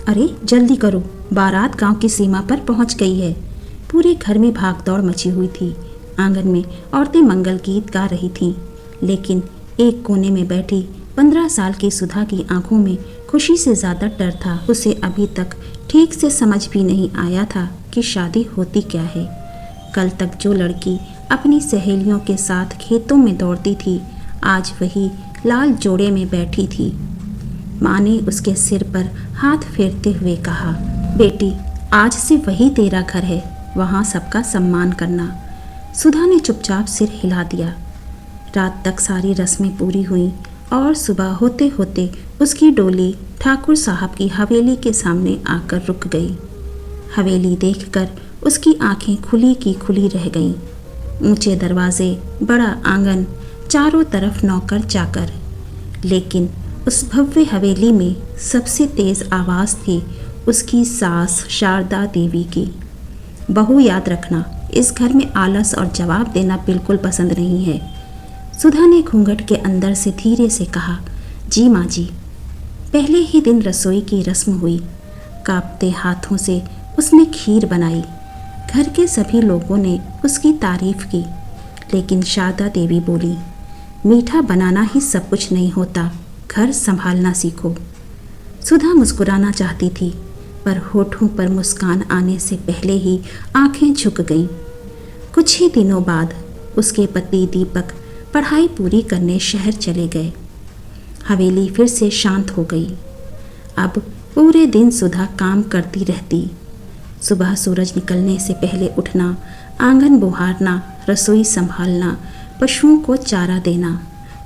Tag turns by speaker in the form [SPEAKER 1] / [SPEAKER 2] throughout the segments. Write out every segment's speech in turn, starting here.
[SPEAKER 1] अरे जल्दी करो, बारात गांव की सीमा पर पहुंच गई है। पूरे घर में भागदौड़ मची हुई थी। आंगन में औरतें मंगल गीत गा रही थीं, लेकिन एक कोने में बैठी 15 साल की सुधा की आंखों में खुशी से ज़्यादा डर था। उसे अभी तक ठीक से समझ भी नहीं आया था कि शादी होती क्या है। कल तक जो लड़की अपनी सहेलियों के साथ खेतों में दौड़ती थी, आज वही लाल जोड़े में बैठी थी। माँ ने उसके सिर पर हाथ फेरते हुए कहा, बेटी, आज से वही तेरा घर है, वहाँ सबका सम्मान करना। सुधा ने चुपचाप सिर हिला दिया। रात तक सारी रस्में पूरी हुई और सुबह होते होते उसकी डोली ठाकुर साहब की हवेली के सामने आकर रुक गई। हवेली देखकर उसकी आंखें खुली की खुली रह गईं। ऊंचे दरवाजे, बड़ा आंगन, चारों तरफ नौकर चाकर, लेकिन उस भव्य हवेली में सबसे तेज आवाज़ थी उसकी सास शारदा देवी की। बहू, याद रखना, इस घर में आलस और जवाब देना बिल्कुल पसंद नहीं है। सुधा ने घूंघट के अंदर से धीरे से कहा, जी माँ जी। पहले ही दिन रसोई की रस्म हुई। कांपते हाथों से उसने खीर बनाई। घर के सभी लोगों ने उसकी तारीफ की, लेकिन शारदा देवी बोली, मीठा बनाना ही सब कुछ नहीं होता, घर संभालना सीखो। सुधा मुस्कुराना चाहती थी, पर होठों पर मुस्कान आने से पहले ही आंखें झुक गईं। कुछ ही दिनों बाद उसके पति दीपक पढ़ाई पूरी करने शहर चले गए। हवेली फिर से शांत हो गई। अब पूरे दिन सुधा काम करती रहती। सुबह सूरज निकलने से पहले उठना, आंगन बुहारना, रसोई संभालना, पशुओं को चारा देना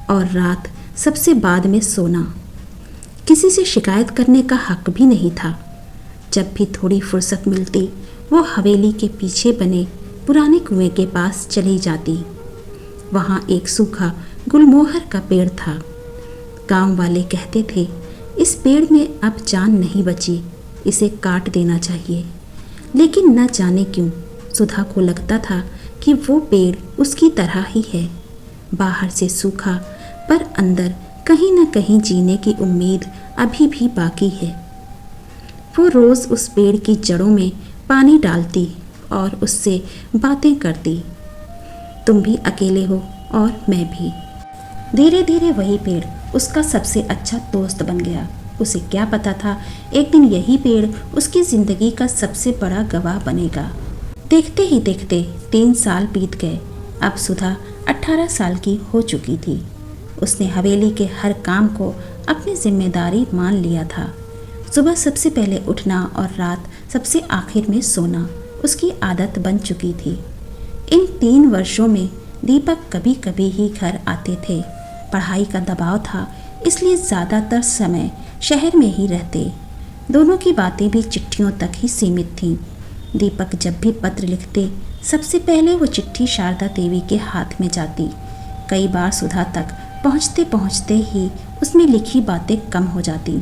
[SPEAKER 1] और रात सबसे बाद में सोना। किसी से शिकायत करने का हक भी नहीं था। जब भी थोड़ी फुर्सत मिलती, वो हवेली के पीछे बने पुराने कुएं के पास चली जाती। वहाँ एक सूखा गुलमोहर का पेड़ था। गांव वाले कहते थे, इस पेड़ में अब जान नहीं बची, इसे काट देना चाहिए। लेकिन न जाने क्यों सुधा को लगता था कि वो पेड़ उसकी तरह ही है, बाहर से सूखा, पर अंदर कहीं न कहीं जीने की उम्मीद अभी भी बाकी है। वो रोज़ उस पेड़ की जड़ों में पानी डालती और उससे बातें करती। तुम भी अकेले हो और मैं भी। धीरे धीरे वही पेड़ उसका सबसे अच्छा दोस्त बन गया। उसे क्या पता था, एक दिन यही पेड़ उसकी ज़िंदगी का सबसे बड़ा गवाह बनेगा। देखते ही देखते 3 साल बीत गए। अब सुधा 18 साल की हो चुकी थी। उसने हवेली के हर काम को अपनी जिम्मेदारी मान लिया था। सुबह सबसे पहले उठना और रात सबसे आखिर में सोना उसकी आदत बन चुकी थी। इन 3 वर्षों में दीपक कभी कभी ही घर आते थे। पढ़ाई का दबाव था, इसलिए ज़्यादातर समय शहर में ही रहते। दोनों की बातें भी चिट्ठियों तक ही सीमित थीं। दीपक जब भी पत्र लिखते, सबसे पहले वो चिट्ठी शारदा देवी के हाथ में जाती। कई बार सुधा तक पहुँचते पहुँचते ही उसमें लिखी बातें कम हो जाती।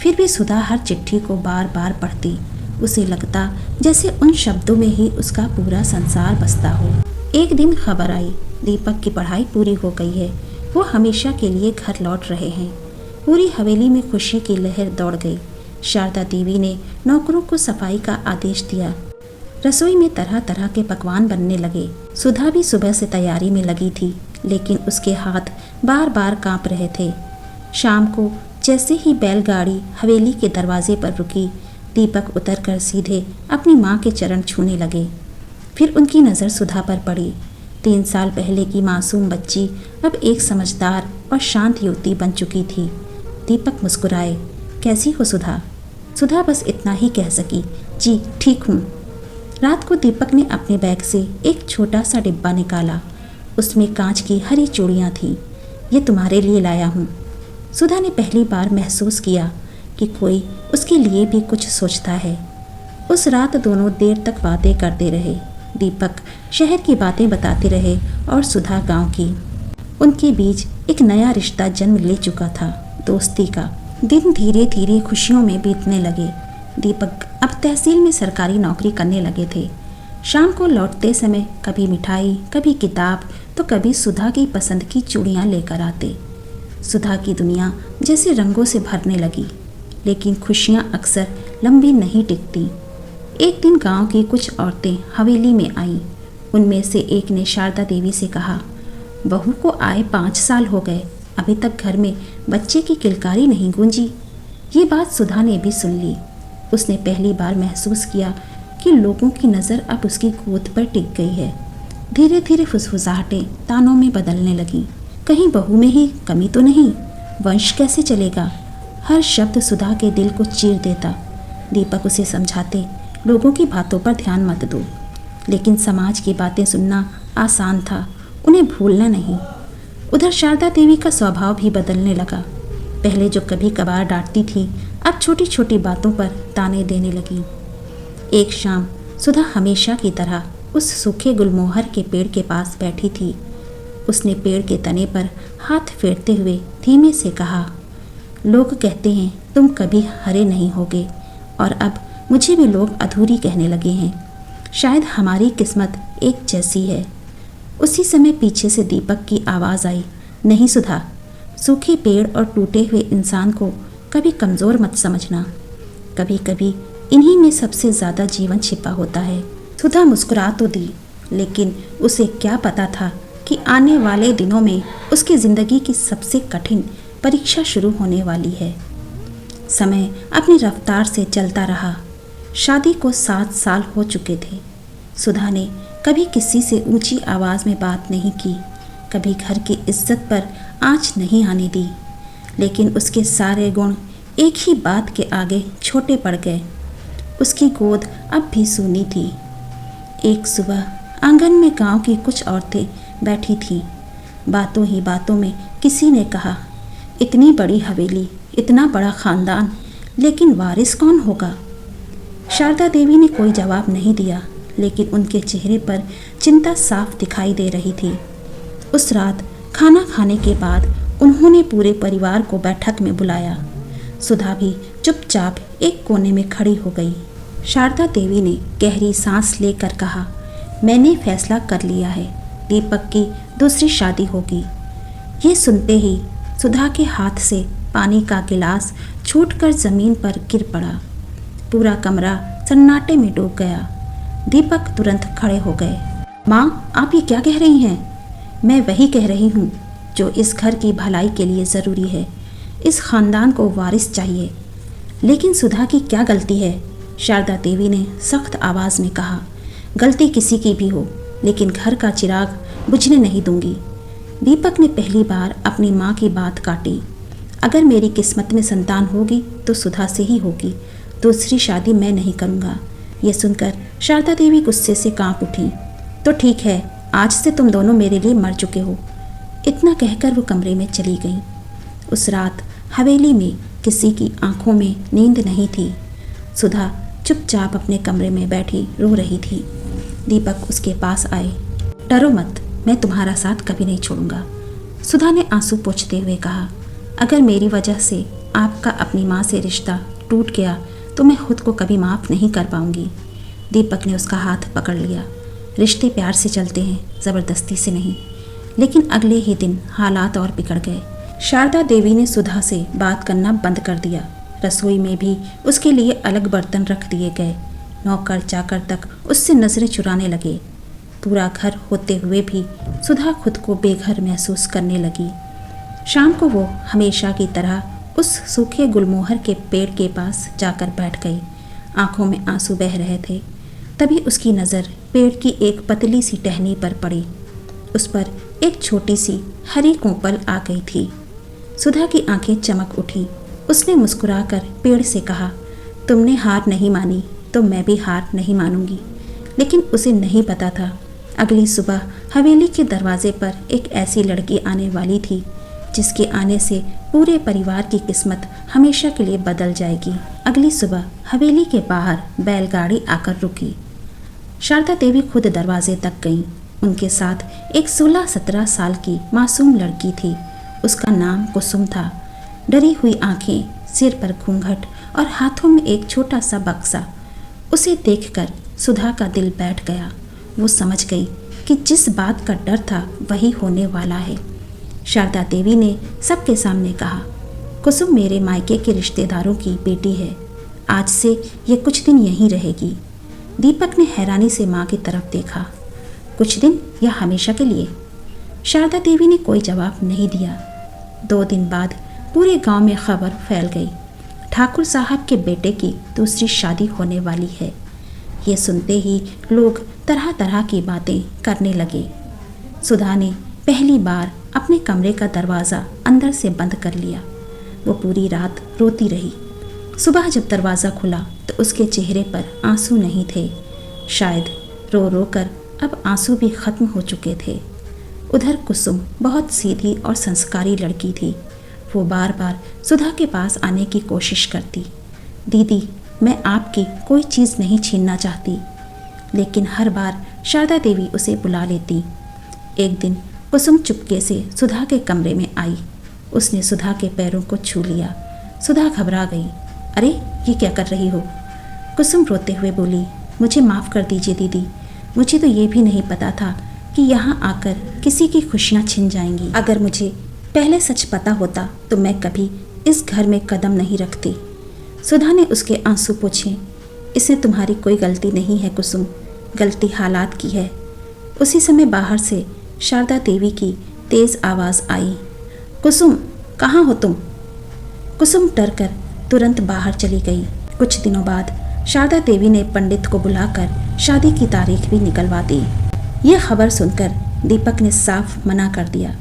[SPEAKER 1] फिर भी सुधा हर चिट्ठी को बार बार पढ़ती। उसे लगता जैसे उन शब्दों में ही उसका पूरा संसार बसता हो। एक दिन खबर आई, दीपक की पढ़ाई पूरी हो गई है, वो हमेशा के लिए घर लौट रहे हैं। पूरी हवेली में खुशी की लहर दौड़ गई। शारदा देवी ने नौकरों को सफाई का आदेश दिया। रसोई में तरह तरह के पकवान बनने लगे। सुधा भी सुबह से तैयारी में लगी थी, लेकिन उसके हाथ बार बार कांप रहे थे। शाम को जैसे ही बैलगाड़ी हवेली के दरवाजे पर रुकी, दीपक उतरकर सीधे अपनी माँ के चरण छूने लगे। फिर उनकी नज़र सुधा पर पड़ी। 3 साल पहले की मासूम बच्ची अब एक समझदार और शांत युवती बन चुकी थी। दीपक मुस्कुराए, कैसी हो सुधा? सुधा बस इतना ही कह सकी, जी ठीक हूँ। रात को दीपक ने अपने बैग से एक छोटा सा डिब्बा निकाला। उसमें कांच की हरी चूड़ियाँ थीं। ये तुम्हारे लिए लाया हूँ। सुधा ने पहली बार महसूस किया कि कोई उसके लिए भी कुछ सोचता है। उस रात दोनों देर तक बातें करते रहे। दीपक शहर की बातें बताते रहे और सुधा गांव की। उनके बीच एक नया रिश्ता जन्म ले चुका था, दोस्ती का। दिन धीरे धीरे खुशियों में बीतने लगे। दीपक अब तहसील में सरकारी नौकरी करने लगे थे। शाम को लौटते समय कभी मिठाई, कभी किताब, तो कभी सुधा की पसंद की चूड़ियाँ लेकर आते। सुधा की दुनिया जैसे रंगों से भरने लगी। लेकिन खुशियाँ अक्सर लंबी नहीं टिकती। एक दिन गांव की कुछ औरतें हवेली में आईं। उनमें से एक ने शारदा देवी से कहा, बहू को आए 5 साल हो गए, अभी तक घर में बच्चे की किलकारी नहीं गूंजी। ये बात सुधा ने भी सुन ली। उसने पहली बार महसूस किया कि लोगों की नज़र अब उसकी गोद पर टिक गई है। धीरे धीरे फुसफुसाहटें तानों में बदलने लगीं। कहीं बहू में ही कमी तो नहीं? वंश कैसे चलेगा? हर शब्द सुधा के दिल को चीर देता। दीपक उसे समझाते, लोगों की बातों पर ध्यान मत दो। लेकिन समाज की बातें सुनना आसान था, उन्हें भूलना नहीं। उधर शारदा देवी का स्वभाव भी बदलने लगा। पहले जो कभी कभार डांटती थी, अब छोटी छोटी बातों पर ताने देने लगी। एक शाम सुधा हमेशा की तरह उस सूखे गुलमोहर के पेड़ के पास बैठी थी। उसने पेड़ के तने पर हाथ फेरते हुए धीमे से कहा, लोग कहते हैं तुम कभी हरे नहीं होगे, और अब मुझे भी लोग अधूरी कहने लगे हैं। शायद हमारी किस्मत एक जैसी है। उसी समय पीछे से दीपक की आवाज़ आई, नहीं सुधा, सूखे पेड़ और टूटे हुए इंसान को कभी कमज़ोर मत समझना। कभी कभी इन्हीं में सबसे ज़्यादा जीवन छिपा होता है। सुधा मुस्कुरा तो दी, लेकिन उसे क्या पता था कि आने वाले दिनों में उसकी ज़िंदगी की सबसे कठिन परीक्षा शुरू होने वाली है। समय अपनी रफ्तार से चलता रहा। शादी को 7 साल हो चुके थे। सुधा ने कभी किसी से ऊंची आवाज़ में बात नहीं की, कभी घर की इज्जत पर आँच नहीं आने दी। लेकिन उसके सारे गुण एक ही बात के आगे छोटे पड़ गए। उसकी गोद अब भी सूनी थी। एक सुबह आंगन में गांव की कुछ औरतें बैठी थीं। बातों ही बातों में किसी ने कहा, इतनी बड़ी हवेली, इतना बड़ा खानदान, लेकिन वारिस कौन होगा? शारदा देवी ने कोई जवाब नहीं दिया, लेकिन उनके चेहरे पर चिंता साफ दिखाई दे रही थी। उस रात खाना खाने के बाद उन्होंने पूरे परिवार को बैठक में बुलाया। सुधा भी चुपचाप एक कोने में खड़ी हो गई। शारदा देवी ने गहरी सांस लेकर कहा, मैंने फैसला कर लिया है, दीपक की दूसरी शादी होगी। ये सुनते ही सुधा के हाथ से पानी का गिलास छूटकर ज़मीन पर गिर पड़ा। पूरा कमरा सन्नाटे में डूब गया। दीपक तुरंत खड़े हो गए। माँ, आप ये क्या कह रही हैं? मैं वही कह रही हूँ जो इस घर की भलाई के लिए ज़रूरी है। इस खानदान को वारिस चाहिए। लेकिन सुधा की क्या गलती है? शारदा देवी ने सख्त आवाज़ में कहा, गलती किसी की भी हो, लेकिन घर का चिराग बुझने नहीं दूंगी। दीपक ने पहली बार अपनी माँ की बात काटी। अगर मेरी किस्मत में संतान होगी तो सुधा से ही होगी, दूसरी शादी मैं नहीं करूँगा। यह सुनकर शारदा देवी गुस्से से कांप उठी। तो ठीक है, आज से तुम दोनों मेरे लिए मर चुके हो। इतना कहकर वो कमरे में चली गई। उस रात हवेली में किसी की आंखों में नींद नहीं थी। सुधा चुपचाप अपने कमरे में बैठी रो रही थी। दीपक उसके पास आए। डरो मत, मैं तुम्हारा साथ कभी नहीं छोड़ूंगा। सुधा ने आंसू पोंछते हुए कहा, अगर मेरी वजह से आपका अपनी माँ से रिश्ता टूट गया तो मैं खुद को कभी माफ़ नहीं कर पाऊंगी। दीपक ने उसका हाथ पकड़ लिया। रिश्ते प्यार से चलते हैं, ज़बरदस्ती से नहीं। लेकिन अगले ही दिन हालात और बिगड़ गए। शारदा देवी ने सुधा से बात करना बंद कर दिया। रसोई में भी उसके लिए अलग बर्तन रख दिए गए। नौकर चाकर तक उससे नज़रें चुराने लगे। पूरा घर होते हुए भी सुधा खुद को बेघर महसूस करने लगी। शाम को वो हमेशा की तरह उस सूखे गुलमोहर के पेड़ के पास जाकर बैठ गई। आंखों में आंसू बह रहे थे। तभी उसकी नज़र पेड़ की एक पतली सी टहनी पर पड़ी। उस पर एक छोटी सी हरी कोपल आ गई थी। सुधा की आंखें चमक उठी। उसने मुस्कुराकर पेड़ से कहा, तुमने हार नहीं मानी तो मैं भी हार नहीं मानूंगी। लेकिन उसे नहीं पता था अगली सुबह हवेली के दरवाजे पर एक ऐसी लड़की आने वाली थी जिसके आने से पूरे परिवार की किस्मत हमेशा के लिए बदल जाएगी। अगली सुबह हवेली के बाहर बैलगाड़ी आकर रुकी। शारदा देवी खुद दरवाजे तक गईं। उनके साथ एक 16-17 साल की मासूम लड़की थी। उसका नाम कुसुम था। डरी हुई आंखें, सिर पर घूंघट और हाथों में एक छोटा सा बक्सा। उसे देखकर सुधा का दिल बैठ गया। वो समझ गई कि जिस बात का डर था वही होने वाला है। शारदा देवी ने सबके सामने कहा, कुसुम मेरे मायके के रिश्तेदारों की बेटी है। आज से ये कुछ दिन यहीं रहेगी। दीपक ने हैरानी से माँ की तरफ देखा। कुछ दिन या हमेशा के लिए? शारदा देवी ने कोई जवाब नहीं दिया। 2 दिन बाद पूरे गांव में खबर फैल गई, ठाकुर साहब के बेटे की दूसरी शादी होने वाली है। ये सुनते ही लोग तरह तरह की बातें करने लगे। सुधा ने पहली बार अपने कमरे का दरवाज़ा अंदर से बंद कर लिया। वो पूरी रात रोती रही। सुबह जब दरवाज़ा खुला तो उसके चेहरे पर आंसू नहीं थे। शायद रो रो कर अब आंसू भी ख़त्म हो चुके थे। उधर कुसुम बहुत सीधी और संस्कारी लड़की थी। वो बार बार सुधा के पास आने की कोशिश करती। दीदी, मैं आपकी कोई चीज़ नहीं छीनना चाहती। लेकिन हर बार शारदा देवी उसे बुला लेती। एक दिन कुसुम चुपके से सुधा के कमरे में आई। उसने सुधा के पैरों को छू लिया। सुधा घबरा गई। अरे, ये क्या कर रही हो? कुसुम रोते हुए बोली, मुझे माफ़ कर दीजिए दीदी, मुझे तो ये भी नहीं पता था कि यहाँ आकर किसी की खुशियाँ छिन जाएंगी। अगर मुझे पहले सच पता होता तो मैं कभी इस घर में कदम नहीं रखती। सुधा ने उसके आंसू पोंछे। इसमें तुम्हारी कोई गलती नहीं है कुसुम, गलती हालात की है। उसी समय बाहर से शारदा देवी की तेज़ आवाज़ आई, कुसुम, कहाँ हो तुम? कुसुम डर कर तुरंत बाहर चली गई। कुछ दिनों बाद शारदा देवी ने पंडित को बुलाकर शादी की तारीख भी निकलवा दी। यह खबर सुनकर दीपक ने साफ मना कर दिया,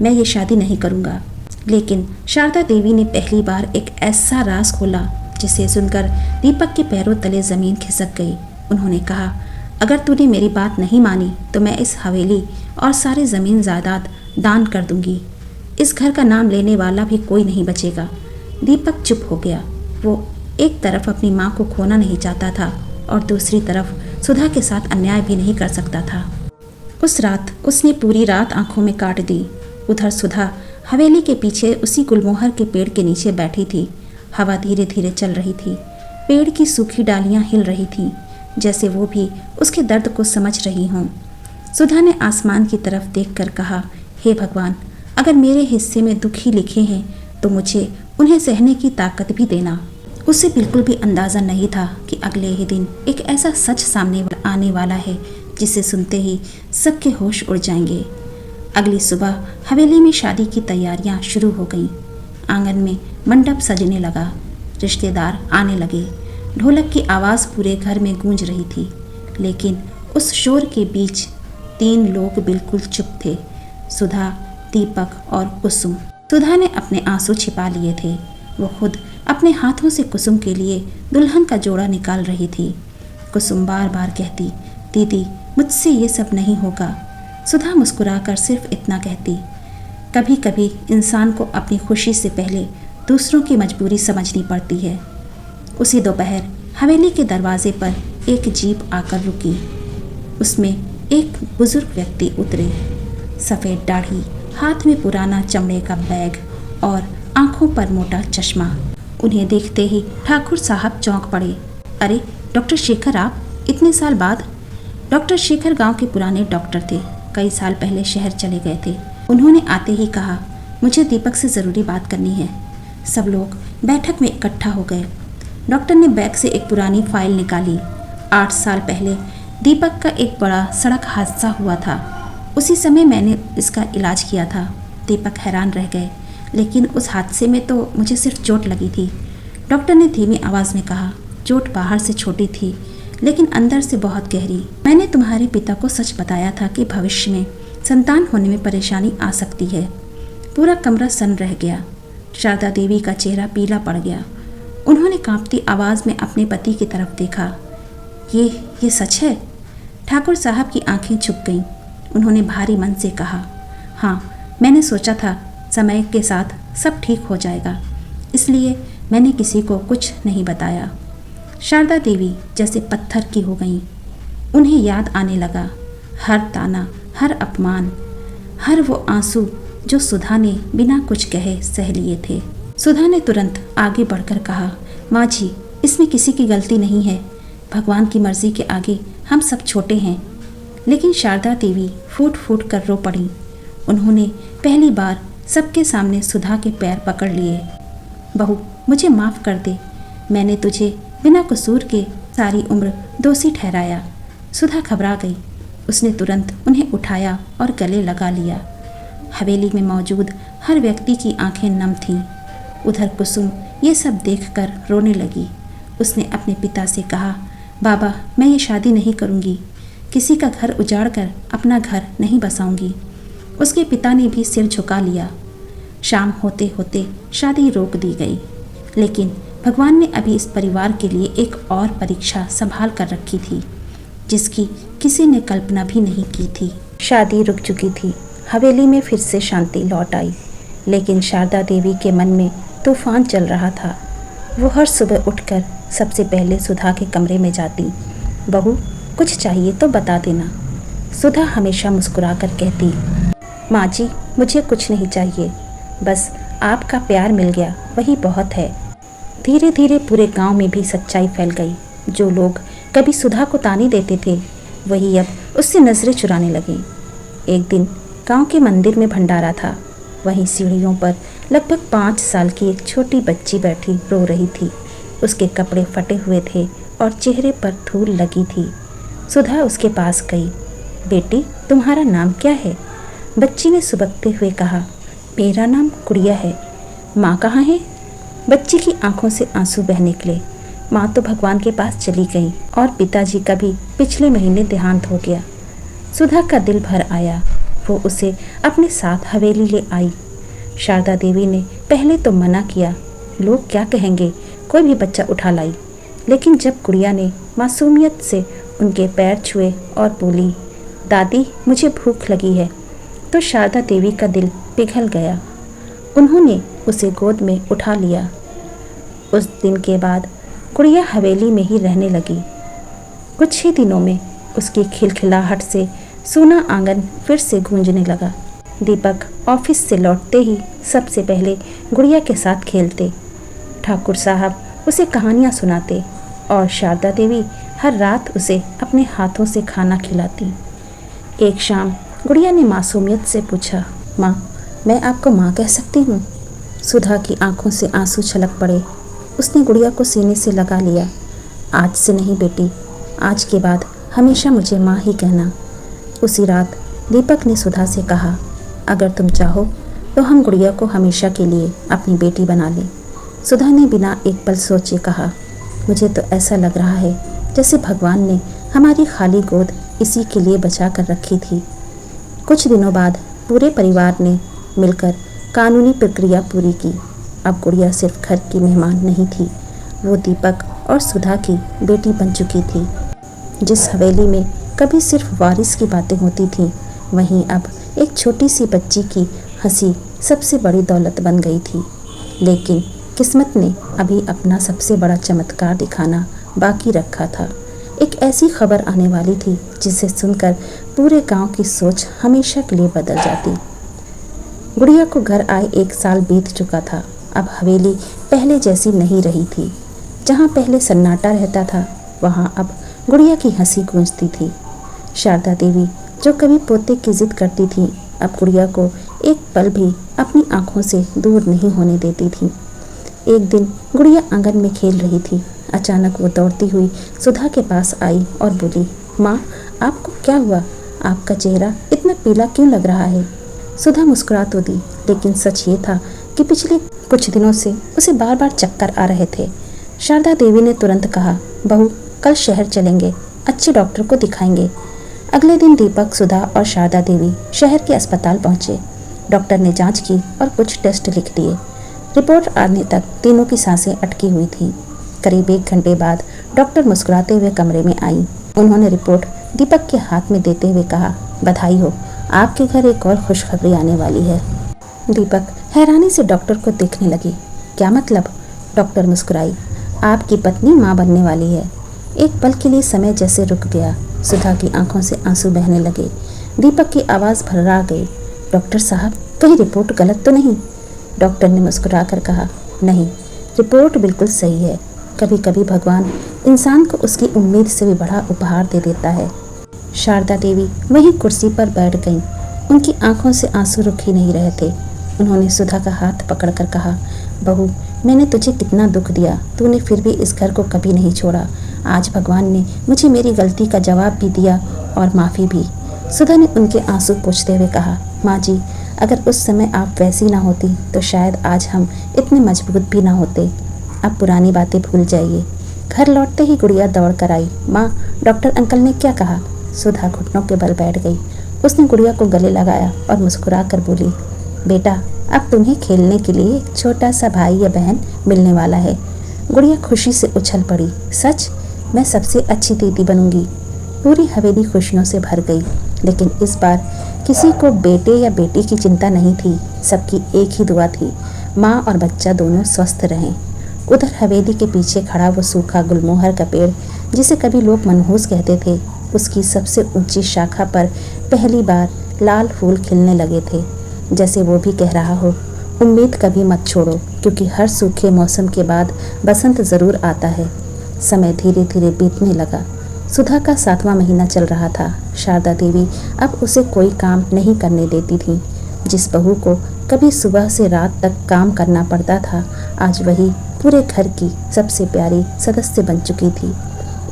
[SPEAKER 1] मैं ये शादी नहीं करूँगा। लेकिन शारदा देवी ने पहली बार एक ऐसा राज खोला जिसे सुनकर दीपक के पैरों तले ज़मीन खिसक गई। उन्होंने कहा, अगर तूने मेरी बात नहीं मानी तो मैं इस हवेली और सारे ज़मीन जायदाद दान कर दूंगी। इस घर का नाम लेने वाला भी कोई नहीं बचेगा। दीपक चुप हो गया। वो एक तरफ अपनी माँ को खोना नहीं चाहता था और दूसरी तरफ सुधा के साथ अन्याय भी नहीं कर सकता था। उस रात उसने पूरी रात आंखों में काट दी। उधर सुधा हवेली के पीछे उसी गुलमोहर के पेड़ के नीचे बैठी थी। हवा धीरे धीरे चल रही थी। पेड़ की सूखी डालियां हिल रही थीं, जैसे वो भी उसके दर्द को समझ रही हों। सुधा ने आसमान की तरफ देखकर कहा, हे भगवान, अगर मेरे हिस्से में दुख ही लिखे हैं तो मुझे उन्हें सहने की ताकत भी देना। उसे बिल्कुल भी अंदाज़ा नहीं था कि अगले ही दिन एक ऐसा सच सामने आने वाला है जिसे सुनते ही सबके होश उड़ जाएंगे। अगली सुबह हवेली में शादी की तैयारियां शुरू हो गईं। आंगन में मंडप सजने लगा। रिश्तेदार आने लगे। ढोलक की आवाज़ पूरे घर में गूंज रही थी। लेकिन उस शोर के बीच 3 लोग बिल्कुल चुप थे, सुधा, दीपक और कुसुम। सुधा ने अपने आंसू छिपा लिए थे। वो खुद अपने हाथों से कुसुम के लिए दुल्हन का जोड़ा निकाल रही थी। कुसुम बार बार कहती, दीदी, मुझसे ये सब नहीं होगा। सुधा मुस्कुराकर सिर्फ इतना कहती, कभी कभी इंसान को अपनी खुशी से पहले दूसरों की मजबूरी समझनी पड़ती है। उसी दोपहर हवेली के दरवाजे पर एक जीप आकर रुकी। उसमें एक बुजुर्ग व्यक्ति उतरे। सफ़ेद दाढ़ी, हाथ में पुराना चमड़े का बैग और आंखों पर मोटा चश्मा। उन्हें देखते ही ठाकुर साहब चौंक पड़े। अरे डॉक्टर शेखर, आप इतने साल बाद? डॉक्टर शेखर गांव के पुराने डॉक्टर थे। कई साल पहले शहर चले गए थे। उन्होंने आते ही कहा, मुझे दीपक से ज़रूरी बात करनी है। सब लोग बैठक में इकट्ठा हो गए। डॉक्टर ने बैग से एक पुरानी फाइल निकाली। 8 साल पहले दीपक का एक बड़ा सड़क हादसा हुआ था। उसी समय मैंने इसका इलाज किया था। दीपक हैरान रह गए। लेकिन उस हादसे में तो मुझे सिर्फ चोट लगी थी। डॉक्टर ने धीमी आवाज़ में कहा, चोट बाहर से छोटी थी लेकिन अंदर से बहुत गहरी। मैंने तुम्हारे पिता को सच बताया था कि भविष्य में संतान होने में परेशानी आ सकती है। पूरा कमरा सन्न रह गया। शारदा देवी का चेहरा पीला पड़ गया। उन्होंने कांपती आवाज़ में अपने पति की तरफ देखा। ये सच है? ठाकुर साहब की आंखें झुक गईं। उन्होंने भारी मन से कहा, हाँ, मैंने सोचा था समय के साथ सब ठीक हो जाएगा, इसलिए मैंने किसी को कुछ नहीं बताया। शारदा देवी जैसे पत्थर की हो गईं। उन्हें याद आने लगा हर ताना, हर अपमान, हर वो आंसू जो सुधा ने बिना कुछ कहे सह लिए थे। सुधा ने तुरंत आगे बढ़कर कहा, माँ जी, इसमें किसी की गलती नहीं है। भगवान की मर्जी के आगे हम सब छोटे हैं। लेकिन शारदा देवी फूट फूट कर रो पड़ी। उन्होंने पहली बार सबके सामने सुधा के पैर पकड़ लिए। बहू, मुझे माफ़ कर दे। मैंने तुझे बिना कसूर के सारी उम्र दोषी ठहराया। सुधा घबरा गई। उसने तुरंत उन्हें उठाया और गले लगा लिया। हवेली में मौजूद हर व्यक्ति की आंखें नम थीं। उधर कुसुम ये सब देखकर रोने लगी। उसने अपने पिता से कहा, बाबा, मैं ये शादी नहीं करूँगी। किसी का घर उजाड़ कर अपना घर नहीं बसाऊंगी। उसके पिता ने भी सिर झुका लिया। शाम होते होते शादी रोक दी गई, लेकिन भगवान ने अभी इस परिवार के लिए एक और परीक्षा संभाल कर रखी थी, जिसकी किसी ने कल्पना भी नहीं की थी। शादी रुक चुकी थी। हवेली में फिर से शांति लौट आई, लेकिन शारदा देवी के मन में तूफान चल रहा था। वो हर सुबह उठकर सबसे पहले सुधा के कमरे में जाती। बहू, कुछ चाहिए तो बता देना। सुधा हमेशा मुस्कुराकर कहती, माँ जी, मुझे कुछ नहीं चाहिए, बस आपका प्यार मिल गया वही बहुत है। धीरे धीरे पूरे गांव में भी सच्चाई फैल गई। जो लोग कभी सुधा को ताने देते थे, वही अब उससे नजरें चुराने लगे। एक दिन गांव के मंदिर में भंडारा था। वहीं सीढ़ियों पर लगभग 5 साल की एक छोटी बच्ची बैठी रो रही थी। उसके कपड़े फटे हुए थे और चेहरे पर धूल लगी थी। सुधा उसके पास गई। बेटी, तुम्हारा नाम क्या है? बच्ची ने सुबकते हुए कहा, मेरा नाम गुड़िया है। माँ कहाँ है? बच्ची की आंखों से आंसू बह निकले। माँ तो भगवान के पास चली गई और पिताजी का भी पिछले महीने देहांत हो गया। सुधा का दिल भर आया। वो उसे अपने साथ हवेली ले आई। शारदा देवी ने पहले तो मना किया, लोग क्या कहेंगे, कोई भी बच्चा उठा लाई। लेकिन जब गुड़िया ने मासूमियत से उनके पैर छुए और बोली, दादी, मुझे भूख लगी है, तो शारदा देवी का दिल पिघल गया। उन्होंने उसे गोद में उठा लिया। उस दिन के बाद गुड़िया हवेली में ही रहने लगी। कुछ ही दिनों में उसकी खिलखिलाहट से सूना आंगन फिर से गूंजने लगा। दीपक ऑफिस से लौटते ही सबसे पहले गुड़िया के साथ खेलते। ठाकुर साहब उसे कहानियाँ सुनाते और शारदा देवी हर रात उसे अपने हाथों से खाना खिलाती। एक शाम गुड़िया ने मासूमियत से पूछा, माँ, मैं आपको माँ कह सकती हूँ? सुधा की आंखों से आंसू छलक पड़े। उसने गुड़िया को सीने से लगा लिया। आज से नहीं बेटी, आज के बाद हमेशा मुझे माँ ही कहना। उसी रात दीपक ने सुधा से कहा, अगर तुम चाहो तो हम गुड़िया को हमेशा के लिए अपनी बेटी बना लें। सुधा ने बिना एक पल सोचे कहा, मुझे तो ऐसा लग रहा है जैसे भगवान ने हमारी खाली गोद इसी के लिए बचा कर रखी थी। कुछ दिनों बाद पूरे परिवार ने मिलकर कानूनी प्रक्रिया पूरी की। अब गुड़िया सिर्फ घर की मेहमान नहीं थी, वो दीपक और सुधा की बेटी बन चुकी थी। जिस हवेली में कभी सिर्फ वारिस की बातें होती थीं, वहीं अब एक छोटी सी बच्ची की हंसी सबसे बड़ी दौलत बन गई थी। लेकिन किस्मत ने अभी अपना सबसे बड़ा चमत्कार दिखाना बाकी रखा था। एक ऐसी खबर आने वाली थी जिसे सुनकर पूरे गांव की सोच हमेशा के लिए बदल जाती। गुड़िया को घर आए 1 साल बीत चुका था। अब हवेली पहले जैसी नहीं रही थी। जहां पहले सन्नाटा रहता था, वहां अब गुड़िया की हंसी गूंजती थी। शारदा देवी जो कभी पोते की जिद करती थी, अब गुड़िया को एक पल भी अपनी आंखों से दूर नहीं होने देती थी। एक दिन गुड़िया आंगन में खेल रही थी। अचानक वो दौड़ती हुई सुधा के पास आई और बोली, माँ, आपको क्या हुआ? आपका चेहरा इतना पीला क्यों लग रहा है? सुधा मुस्कुरा तो दी, लेकिन सच ये था कि पिछले कुछ दिनों से उसे बार बार चक्कर आ रहे थे। शारदा देवी ने तुरंत कहा, बहू, कल शहर चलेंगे, अच्छे डॉक्टर को दिखाएंगे। अगले दिन दीपक, सुधा और शारदा देवी शहर के अस्पताल पहुंचे। डॉक्टर ने जांच की और कुछ टेस्ट लिख दिए। रिपोर्ट आने तक तीनों की सांसें अटकी हुई थीं। करीब 1 घंटे बाद डॉक्टर मुस्कुराते हुए कमरे में आई। उन्होंने रिपोर्ट दीपक के हाथ में देते हुए कहा, बधाई हो, आपके घर एक और खुशखबरी आने वाली है। दीपक हैरानी से डॉक्टर को देखने लगी। क्या मतलब? डॉक्टर मुस्कुराई, आपकी पत्नी माँ बनने वाली है। एक पल के लिए समय जैसे रुक गया। सुधा की आंखों से आंसू बहने लगे। दीपक की आवाज़ भर्रा गई, डॉक्टर साहब, कहीं रिपोर्ट गलत तो नहीं? डॉक्टर ने मुस्कुरा कर कहा, नहीं, रिपोर्ट बिल्कुल सही है। कभी कभी भगवान इंसान को उसकी उम्मीद से भी बड़ा उपहार दे देता है। शारदा देवी वहीं कुर्सी पर बैठ गईं। उनकी आंखों से आंसू रुक ही नहीं रहे थे। उन्होंने सुधा का हाथ पकड़कर कहा, बहू, मैंने तुझे कितना दुख दिया, तूने फिर भी इस घर को कभी नहीं छोड़ा। आज भगवान ने मुझे मेरी गलती का जवाब भी दिया और माफ़ी भी। सुधा ने उनके आंसू पोंछते हुए कहा, माँ जी, अगर उस समय आप वैसी ना होती तो शायद आज हम इतने मजबूत भी ना होते। अब पुरानी बातें भूल जाइए। घर लौटते ही गुड़िया दौड़ कर आई। माँ, डॉक्टर अंकल ने क्या कहा? सुधा घुटनों के बल बैठ गई। उसने गुड़िया को गले लगाया और मुस्कुरा कर बोली, बेटा, अब तुम्हें खेलने के लिए एक छोटा सा भाई या बहन मिलने वाला है। गुड़िया खुशी से उछल पड़ी। सच? मैं सबसे अच्छी दीदी बनूंगी। पूरी हवेली खुशियों से भर गई, लेकिन इस बार किसी को बेटे या बेटी की चिंता नहीं थी। सबकी एक ही दुआ थी, माँ और बच्चा दोनों स्वस्थ रहें। उधर हवेली के पीछे खड़ा वो सूखा गुलमोहर का पेड़, जिसे कभी लोग मनहूस कहते थे, उसकी सबसे ऊंची शाखा पर पहली बार लाल फूल खिलने लगे थे। जैसे वो भी कह रहा हो, उम्मीद कभी मत छोड़ो, क्योंकि हर सूखे मौसम के बाद बसंत ज़रूर आता है। समय धीरे धीरे बीतने लगा। सुधा का 7वां महीना चल रहा था। शारदा देवी अब उसे कोई काम नहीं करने देती थी। जिस बहू को कभी सुबह से रात तक काम करना पड़ता था, आज वही पूरे घर की सबसे प्यारी सदस्य बन चुकी थी।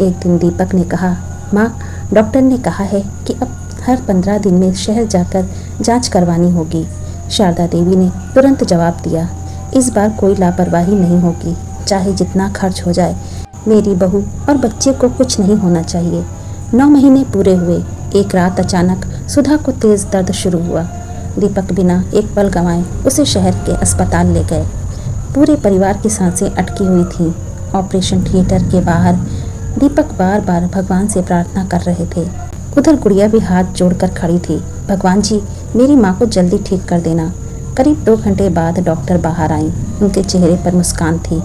[SPEAKER 1] एक दिन दीपक ने कहा, माँ, डॉक्टर ने कहा है कि अब हर 15 दिन में शहर जाकर जांच करवानी होगी। शारदा देवी ने तुरंत जवाब दिया, इस बार कोई लापरवाही नहीं होगी, चाहे जितना खर्च हो जाए। मेरी बहू और बच्चे को कुछ नहीं होना चाहिए। 9 महीने पूरे हुए। एक रात अचानक सुधा को तेज दर्द शुरू हुआ। दीपक बिना एक पल गंवाए उसे शहर के अस्पताल ले गए। पूरे परिवार की सांसें अटकी हुई थीं। ऑपरेशन थिएटर के बाहर दीपक बार बार भगवान से प्रार्थना कर रहे थे। उधर गुड़िया भी हाथ जोड़कर खड़ी थी। भगवान जी, मेरी माँ को जल्दी ठीक कर देना। करीब 2 घंटे बाद डॉक्टर बाहर आईं। उनके चेहरे पर मुस्कान थी।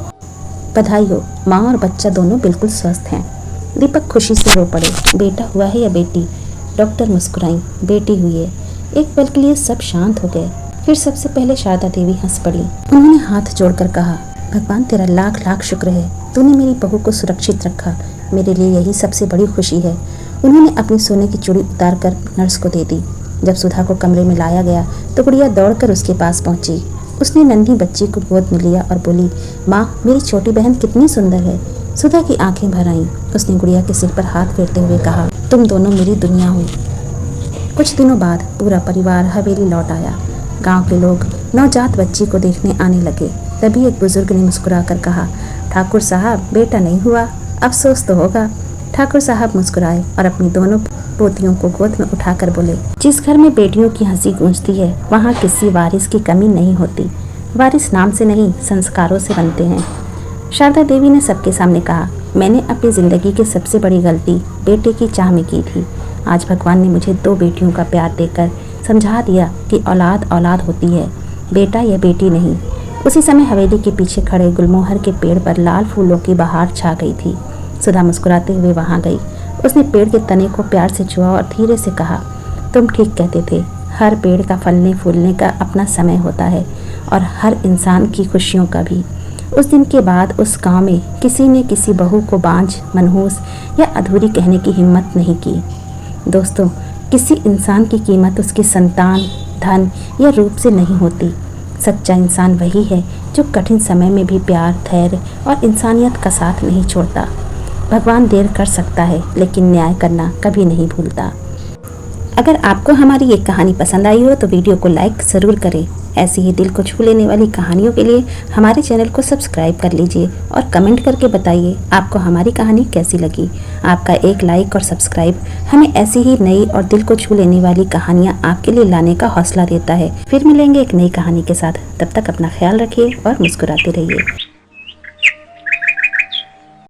[SPEAKER 1] बधाई हो, माँ और बच्चा दोनों बिल्कुल स्वस्थ हैं। दीपक खुशी से रो पड़े। बेटा हुआ है या बेटी? डॉक्टर मुस्कुराई। बेटी हुई है। एक पल के लिए सब शांत हो गए। फिर सबसे पहले शारदा देवी हंस पड़ी। उन्होंने हाथ जोड़कर कहा, भगवान तेरा लाख लाख शुक्र है, तूने मेरी बहू को सुरक्षित रखा। मेरे लिए यही सबसे बड़ी खुशी है। उन्होंने अपनी सोने की चूड़ी उतारकर नर्स को दे दी। जब सुधा को कमरे में लाया गया तो गुड़िया दौड़कर उसके पास पहुंची। उसने नन्ही बच्ची को गोद में लिया और बोली, माँ, मेरी छोटी बहन कितनी सुंदर है। सुधा की आंखें भर आईं। उसने गुड़िया के सिर पर हाथ फेरते हुए कहा, तुम दोनों मेरी दुनिया हो। कुछ दिनों बाद पूरा परिवार हवेली लौट आया। गांव के लोग नवजात बच्ची को देखने आने लगे। तभी एक बुजुर्ग ने मुस्कुराकर कहा, ठाकुर साहब, बेटा नहीं हुआ, अफसोस तो होगा। ठाकुर साहब मुस्कुराए और अपनी दोनों पोतियों को गोद में उठाकर बोले, जिस घर में बेटियों की हंसी गूंजती है, वहाँ किसी वारिस की कमी नहीं होती। वारिस नाम से नहीं, संस्कारों से बनते हैं। शारदा देवी ने सबके सामने कहा, मैंने अपनी ज़िंदगी की सबसे बड़ी गलती बेटे की चाह में की थी। आज भगवान ने मुझे 2 बेटियों का प्यार देकर समझा दिया कि औलाद औलाद होती है, बेटा या बेटी नहीं। उसी समय हवेली के पीछे खड़े गुलमोहर के पेड़ पर लाल फूलों की बहार छा गई थी। सुधा मुस्कुराते हुए वहां गई। उसने पेड़ के तने को प्यार से छुआ और धीरे से कहा, तुम ठीक कहते थे, हर पेड़ का फलने फूलने का अपना समय होता है और हर इंसान की खुशियों का भी। उस दिन के बाद उस गांव में किसी ने किसी बहू को बांझ, मनहूस या अधूरी कहने की हिम्मत नहीं की। दोस्तों, किसी इंसान की कीमत उसकी संतान, धन या रूप से नहीं होती। सच्चा इंसान वही है जो कठिन समय में भी प्यार, धैर्य और इंसानियत का साथ नहीं छोड़ता। भगवान देर कर सकता है, लेकिन न्याय करना कभी नहीं भूलता। अगर आपको हमारी ये कहानी पसंद आई हो तो वीडियो को लाइक ज़रूर करें। ऐसी ही दिल को छू लेने वाली कहानियों के लिए हमारे चैनल को सब्सक्राइब कर लीजिए और कमेंट करके बताइए आपको हमारी कहानी कैसी लगी। आपका एक लाइक और सब्सक्राइब हमें ऐसी ही नई और दिल को छू लेने वाली कहानियाँ आपके लिए लाने का हौसला देता है। फिर मिलेंगे एक नई कहानी के साथ। तब तक अपना ख्याल रखिए और मुस्कुराते रहिए।